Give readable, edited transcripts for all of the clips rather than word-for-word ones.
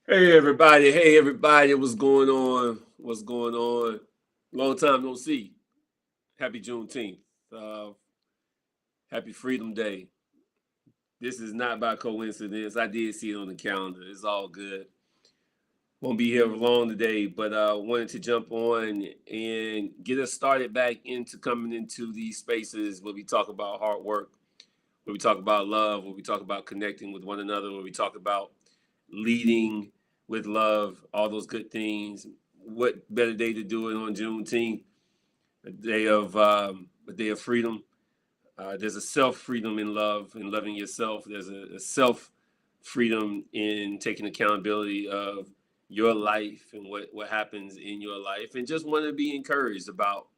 Hey everybody, what's going on? What's going on? Long time no see. Happy Juneteenth. Uh, Happy Freedom Day. This is not by coincidence. I did see it on the calendar. It's all good. Won't be here long today, but wanted to jump on and get us started back into coming into these spaces where we talk about hard work, where we talk about love, where we talk about connecting with one another, where we talk about leading with love, all those good things. What better day to do it on Juneteenth, a day of freedom. There's a self freedom in love and loving yourself. There's a self freedom in taking accountability of your life and what happens in your life, and just want to be encouraged about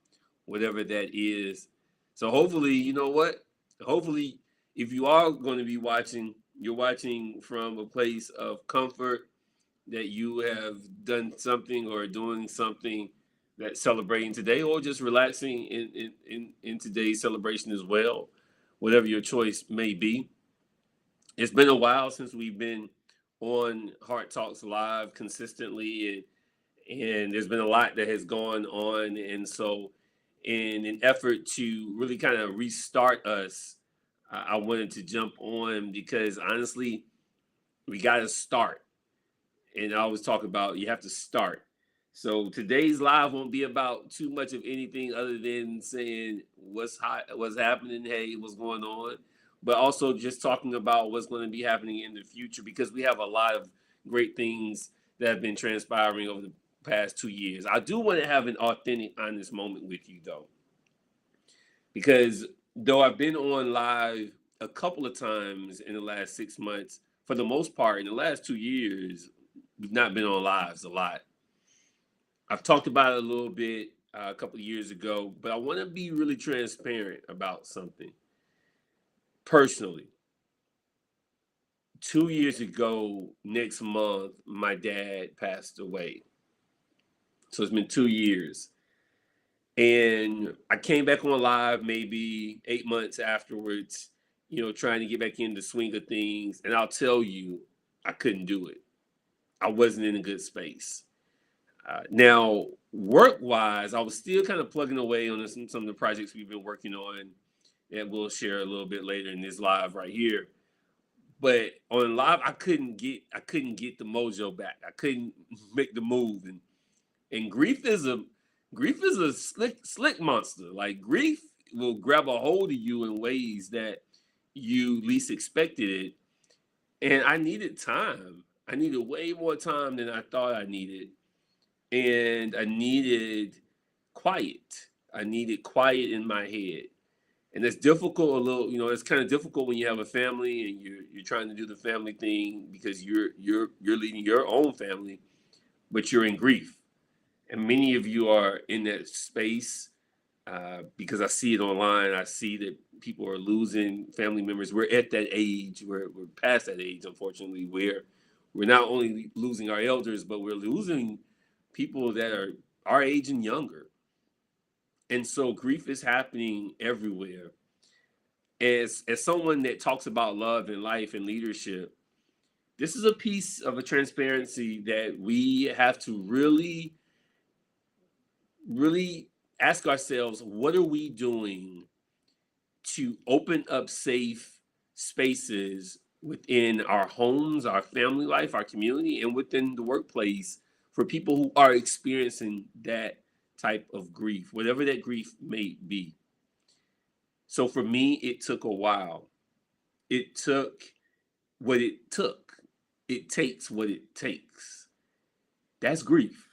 whatever that is. So hopefully, you know what? Hopefully, if you are going to be watching, you're watching from a place of comfort, that you have done something or doing something that's celebrating today, or just relaxing in today's celebration as well, whatever your choice may be. It's been a while since we've been on Heart Talks Live consistently, and there's been a lot that has gone on. And so, in an effort to really kind of restart us, I wanted to jump on because honestly, we got to start. And I always talk about you have to start. So today's live won't be about too much of anything other than saying what's hot, what's happening, hey, what's going on, but also just talking about what's going to be happening in the future, because we have a lot of great things that have been transpiring over the past 2 years. I do want to have an authentic, honest moment with you though, because though I've been on live a couple of times in the last 6 months, for the most part, in the last 2 years, we've not been on lives a lot. I've talked about it a little bit a couple of years ago, but I want to be really transparent about something. Personally, 2 years ago, next month, my dad passed away. So it's been 2 years. And I came back on live maybe 8 months afterwards, trying to get back in the swing of things. And I'll tell you, I couldn't do it. I wasn't in a good space. Now, work wise, I was still kind of plugging away on some of the projects we've been working on that we'll share a little bit later in this live right here. But on live, I couldn't get the mojo back. I couldn't make the move, and grief is a slick monster. Like, grief will grab a hold of you in ways that you least expected it. And I needed time. I needed way more time than I thought I needed, and I needed quiet. I needed quiet in my head. And it's difficult a little, it's kind of difficult when you have a family and you're trying to do the family thing because you're leading your own family, but you're in grief. And many of you are in that space, because I see it online. I see that people are losing family members. We're at that age, we're past that age, unfortunately, where we're not only losing our elders, but we're losing people that are our age and younger. And so grief is happening everywhere. As someone that talks about love and life and leadership, this is a piece of a transparency that we have to really, really ask ourselves, what are we doing to open up safe spaces within our homes, our family life, our community, and within the workplace for people who are experiencing that type of grief, whatever that grief may be. So for me, it took a while. It took what it took. It takes what it takes. That's grief.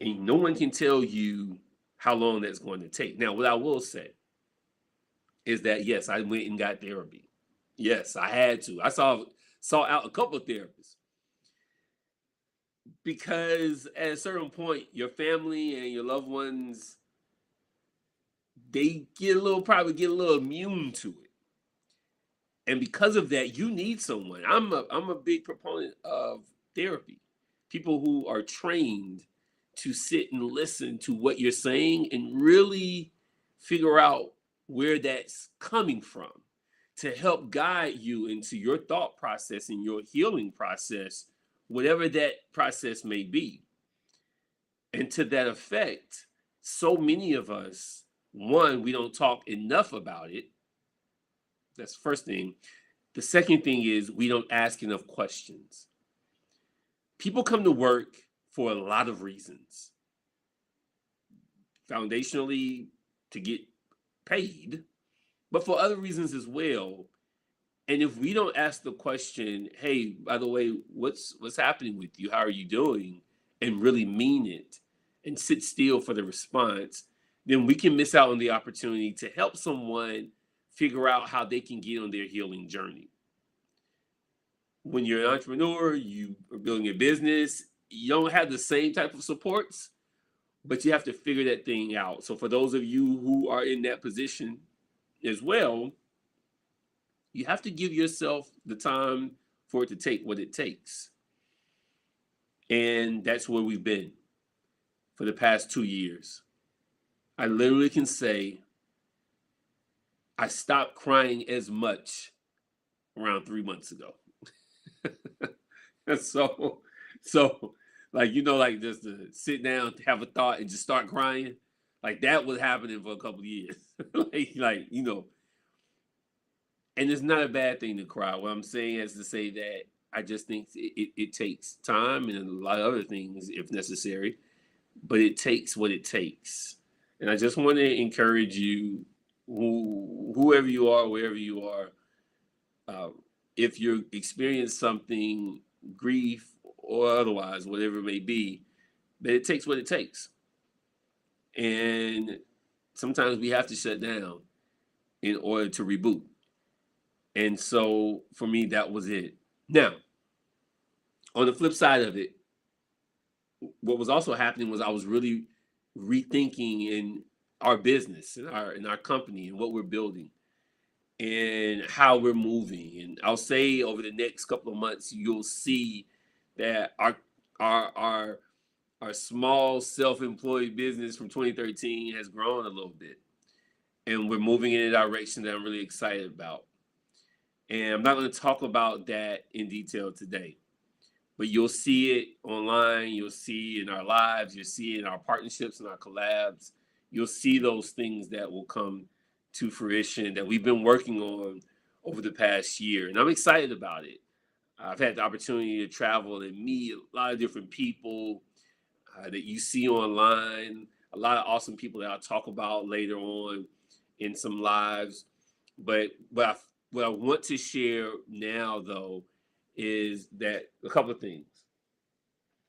And no one can tell you how long that's going to take. Now, what I will say is that yes, I went and got therapy. Yes, I had to. I saw out a couple of therapists, because at a certain point, your family and your loved ones, they probably get a little immune to it. And because of that, you need someone. I'm a big proponent of therapy. People who are trained to sit and listen to what you're saying and really figure out where that's coming from, to help guide you into your thought process and your healing process whatever that process may be. And to that effect, so many of us, one, we don't talk enough about it. That's the first thing. The second thing is we don't ask enough questions. People come to work for a lot of reasons. Foundationally, to get paid, but for other reasons as well. And if we don't ask the question, hey, by the way, what's happening with you? How are you doing? And really mean it and sit still for the response, then we can miss out on the opportunity to help someone figure out how they can get on their healing journey. When you're an entrepreneur, you are building a business, you don't have the same type of supports, but you have to figure that thing out. So for those of you who are in that position as well, you have to give yourself the time for it to take what it takes. And that's where we've been for the past 2 years. I literally can say I stopped crying as much around 3 months ago. so like, like just to sit down, have a thought and just start crying, like that was happening for a couple of years. And it's not a bad thing to cry. What I'm saying is to say that I just think it takes time and a lot of other things if necessary, but it takes what it takes. And I just want to encourage you, whoever you are, wherever you are, if you're experiencing something, grief or otherwise, whatever it may be, that it takes what it takes. And sometimes we have to shut down in order to reboot. And so for me, that was it. Now, on the flip side of it, what was also happening was I was really rethinking in our business, in our company, and what we're building, and how we're moving. And I'll say over the next couple of months, you'll see that our small self-employed business from 2013 has grown a little bit, and we're moving in a direction that I'm really excited about. And I'm not going to talk about that in detail today, but you'll see it online. You'll see it in our lives. You'll see it in our partnerships and our collabs. You'll see those things that will come to fruition that we've been working on over the past year. And I'm excited about it. I've had the opportunity to travel and meet a lot of different people that you see online, a lot of awesome people that I'll talk about later on in some lives. But what I want to share now, though, is that a couple of things.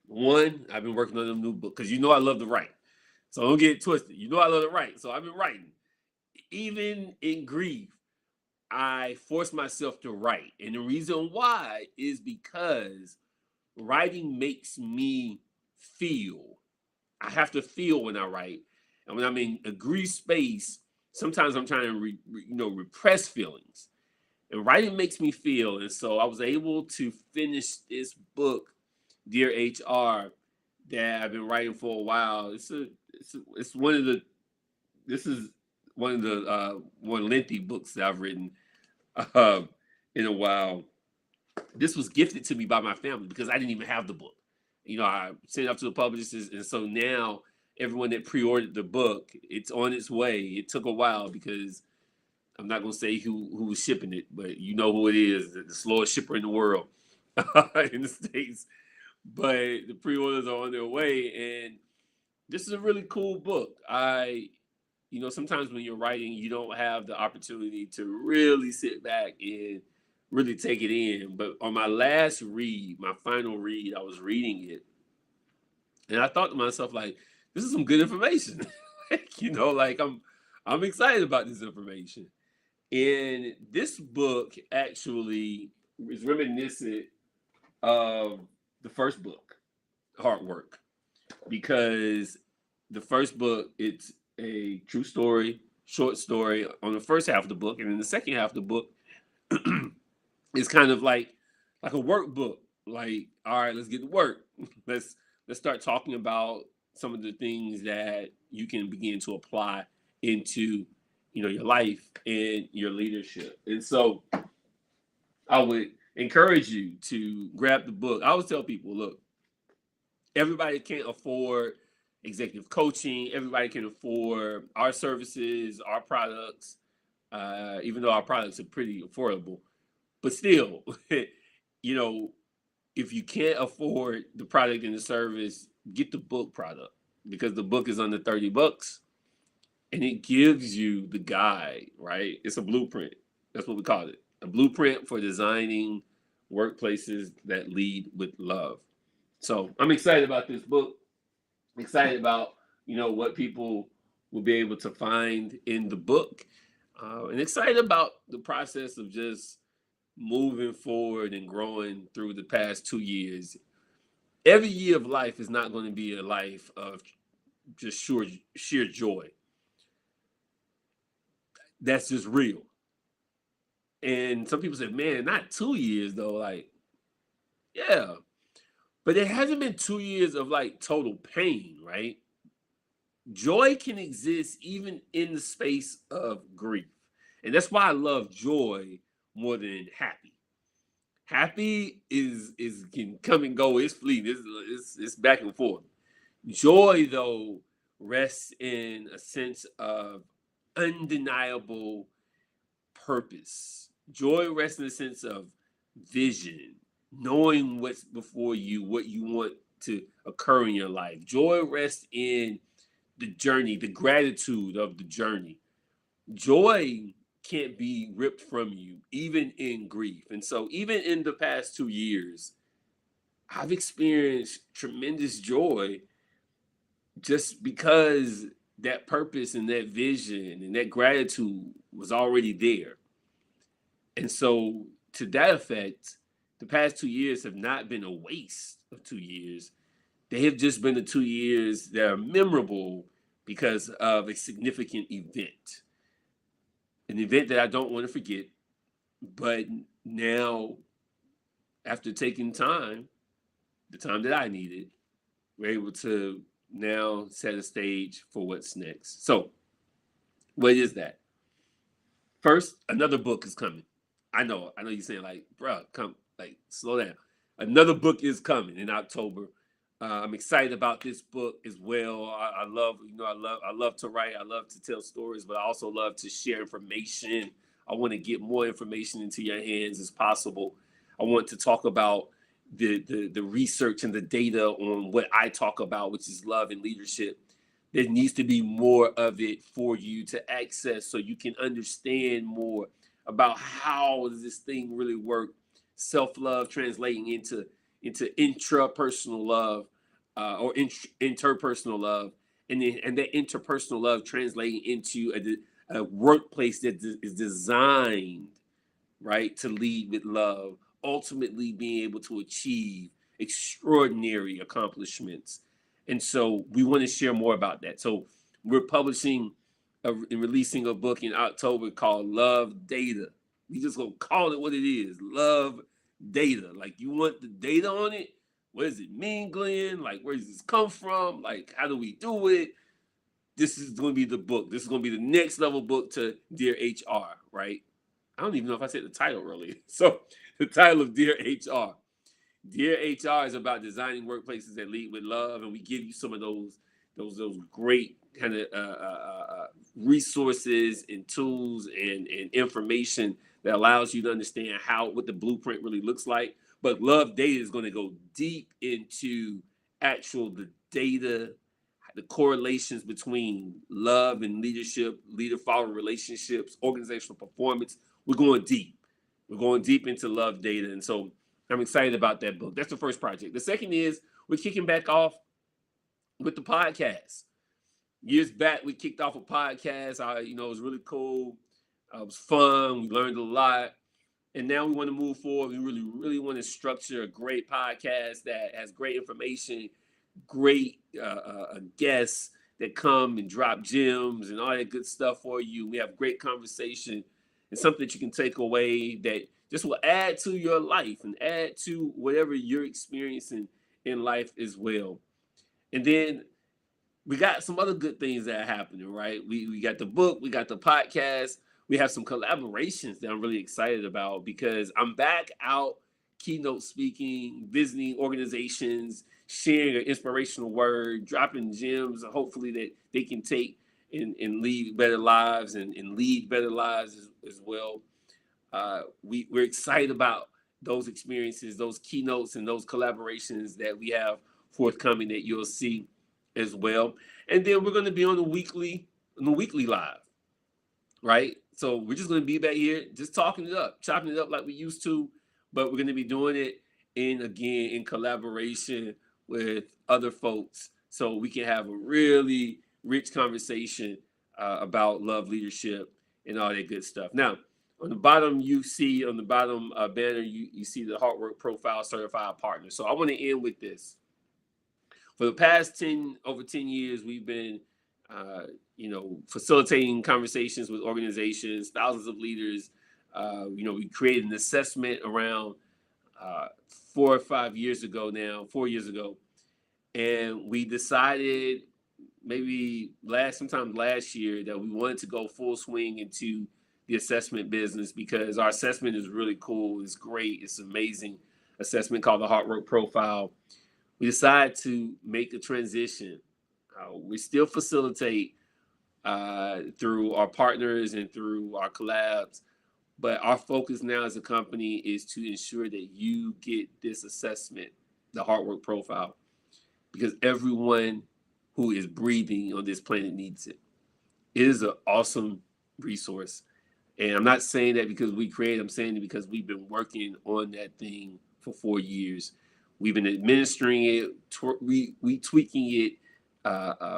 One, I've been working on a new book because I love to write. So don't get it twisted. I love to write. So I've been writing. Even in grief, I force myself to write. And the reason why is because writing makes me feel. I have to feel when I write. And when I'm in a grief space, sometimes I'm trying to repress feelings. And writing makes me feel. And so I was able to finish this book, Dear HR, that I've been writing for a while. It's one of the more lengthy books that I've written in a while. This was gifted to me by my family because I didn't even have the book. I sent it up to the publishers, and so now everyone that pre-ordered the book, it's on its way. It took a while because I'm not going to say who was shipping it, but you know who it is, the slowest shipper in the world in the States. But the pre-orders are on their way, and this is a really cool book. Sometimes when you're writing, you don't have the opportunity to really sit back and really take it in. But on my last read, my final read, I was reading it, and I thought to myself, like, this is some good information. I'm excited about this information. And this book actually is reminiscent of the first book, Hard Work, because the first book, it's a true story, short story on the first half of the book, and in the second half of the book, it's kind of like a workbook. Like, all right, let's get to work. Let's start talking about some of the things that you can begin to apply into your life and your leadership. And so I would encourage you to grab the book. I always tell people, look, everybody can't afford executive coaching. Everybody can afford our services, our products, even though our products are pretty affordable. But still, you know, if you can't afford the product and the service, get the book product because the book is under $30 and it gives you the guide, right? It's a blueprint. That's what we call it. A blueprint for designing workplaces that lead with love. So I'm excited about this book. Excited about what people will be able to find in the book, and excited about the process of just moving forward and growing through the past 2 years. Every year of life is not going to be a life of just sheer joy. That's just real. And some people say, man, not 2 years though. Like, yeah, but it hasn't been 2 years of like total pain, right? Joy can exist even in the space of grief. And that's why I love joy more than happy. Happy is can come and go. It's fleeting. It's back and forth. Joy though rests in a sense of undeniable purpose. Joy rests in a sense of vision, knowing what's before you, what you want to occur in your life. Joy rests in the journey, the gratitude of the journey. Joy can't be ripped from you, even in grief. And so, even in the past 2 years, I've experienced tremendous joy just because that purpose and that vision and that gratitude was already there. And so, to that effect, the past 2 years have not been a waste of 2 years. They have just been the 2 years that are memorable because of a significant event, an event that I don't want to forget. But now, after taking time, the time that I needed, we're able to now set a stage for what's next. So, what is that? First, another book is coming. I know you're saying like, bruh, come, like, slow down. Another book is coming in October. I'm excited about this book as well. I love, I love to write. I love to tell stories, but I also love to share information. I want to get more information into your hands as possible. I want to talk about the research and the data on what I talk about, which is love and leadership. There needs to be more of it for you to access so you can understand more about how does this thing really work. Self-love translating into intrapersonal love, or interpersonal love, and that interpersonal love translating into a workplace that is designed, right, to lead with love, ultimately being able to achieve extraordinary accomplishments. And so we want to share more about that. So we're publishing and releasing a book in October called Love Data. We just gonna call it what it is, Love Data. Like, you want the data on it? What does it mean, Glenn? Like, where does this come from? Like, how do we do it? This is going to be the book. This is going to be the next level book to Dear HR, right? I don't even know if I said the title earlier. So the title of Dear HR. Dear HR is about designing workplaces that lead with love, and we give you some of those great kind of resources and tools and information that allows you to understand what the blueprint really looks like. But Love Data is going to go deep into the data, the correlations between love and leadership, leader-follower relationships, organizational performance. We're going deep. We're going deep into Love Data. And so I'm excited about that book. That's the first project. The second is we're kicking back off with the podcast. Years back, we kicked off a podcast. It was really cool. It was fun. We learned a lot. And now we want to move forward. We really, really want to structure a great podcast that has great information, great guests that come and drop gems and all that good stuff for you. We have great conversation and something that you can take away that just will add to your life and add to whatever you're experiencing in life as well. And then we got some other good things that are happening, right? We got the book, we got the podcast, we have some collaborations that I'm really excited about because I'm back out keynote speaking, visiting organizations, sharing an inspirational word, dropping gems, hopefully that they can take and lead better lives and lead better lives as well. We're excited about those experiences, those keynotes, and those collaborations that we have forthcoming that you'll see as well. And then we're going to be on the weekly live, right? So we're just going to be back here, just talking it up, chopping it up like we used to, but we're going to be doing it in collaboration with other folks, so we can have a really rich conversation about love, leadership, and all that good stuff. Now, on the bottom, you see on the bottom banner, you see the Hard Work Profile Certified Partner. So I want to end with this. For the past over 10 years, we've been, facilitating conversations with organizations, thousands of leaders. We created an assessment around 4 or 5 years ago now, 4 years ago, and we decided maybe sometime last year that we wanted to go full swing into the assessment business because our assessment is really cool. It's great. It's amazing assessment called the Hard Work Profile. We decided to make a transition. We still facilitate through our partners and through our collabs, but our focus now as a company is to ensure that you get this assessment, the Hard Work Profile, because everyone who is breathing on this planet needs it. It is an awesome resource. And I'm not saying that because we created, I'm saying it because we've been working on that thing for 4 years. We've been administering it, tweaking it,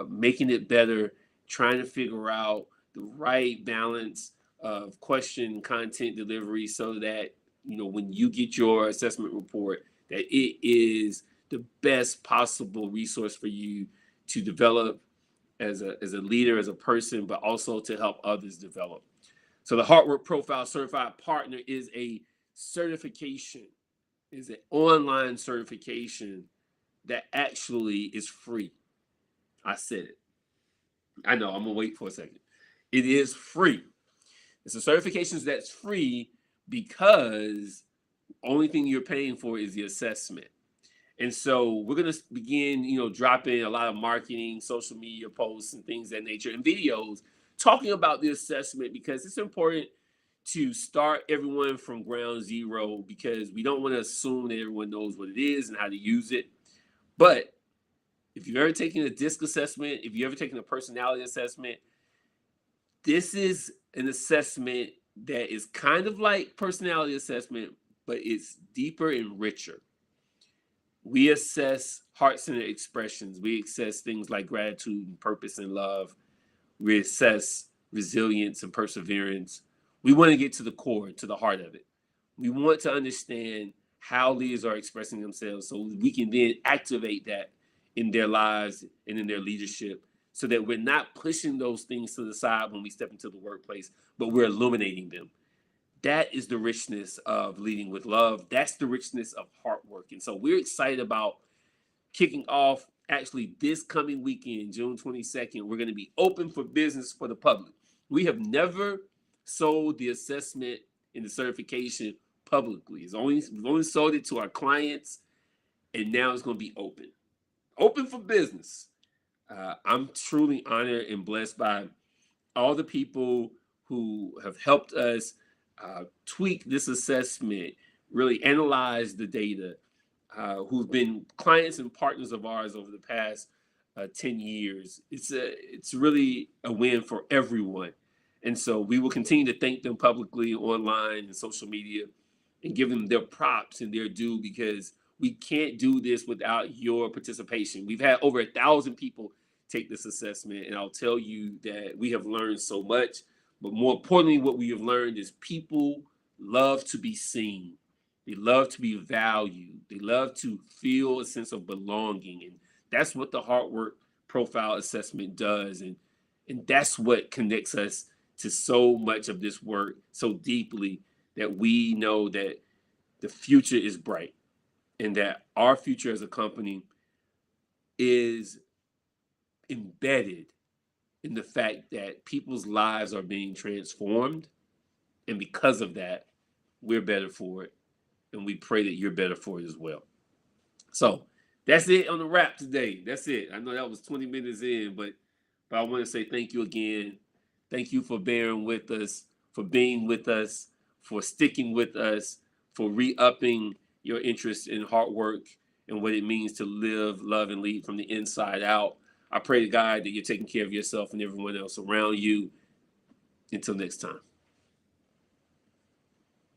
making it better, trying to figure out the right balance of question content delivery so that, when you get your assessment report, that it is the best possible resource for you to develop as a leader, as a person, but also to help others develop. So the Hard Work Profile Certified Partner is a certification, is an online certification that actually is free. I said it. I know, I'm gonna wait for a second. It is free. It's a certification that's free because only thing you're paying for is the assessment. And so we're gonna begin, dropping a lot of marketing, social media posts, and things of that nature, and videos talking about the assessment because it's important to start everyone from ground zero because we don't want to assume that everyone knows what it is and how to use it. But if you've ever taken a DISC assessment, if you've ever taken a personality assessment, this is an assessment that is kind of like personality assessment, but it's deeper and richer. We assess heart-centered expressions. We assess things like gratitude and purpose and love. We assess resilience and perseverance. We want to get to the core, to the heart of it. We want to understand how leaders are expressing themselves so we can then activate that in their lives and in their leadership so that we're not pushing those things to the side when we step into the workplace, but we're illuminating them. That is the richness of leading with love. That's the richness of hard work. And so we're excited about kicking off actually this coming weekend, June 22nd. We're going to be open for business for the public. We have never sold the assessment and the certification publicly. We've only sold it to our clients, and now it's going to be open for business. I'm truly honored and blessed by all the people who have helped us tweak this assessment, really analyze the data, who've been clients and partners of ours over the past 10 years. It's really a win for everyone. And so we will continue to thank them publicly online and social media and give them their props and their due because we can't do this without your participation. We've had over 1,000 people take this assessment, and I'll tell you that we have learned so much. But more importantly, what we have learned is people love to be seen. They love to be valued. They love to feel a sense of belonging. And that's what the Hard Work Profile Assessment does. And that's what connects us to so much of this work so deeply that we know that the future is bright and that our future as a company is embedded in the fact that people's lives are being transformed. And because of that, we're better for it. and we pray that you're better for it as well. So that's it on the wrap today. That's it. I know that was 20 minutes in, but I want to say thank you again. Thank you for bearing with us, for being with us, for sticking with us, for re-upping your interest in hard work and what it means to live, love, and lead from the inside out. I pray to God that you're taking care of yourself and everyone else around you. Until next time.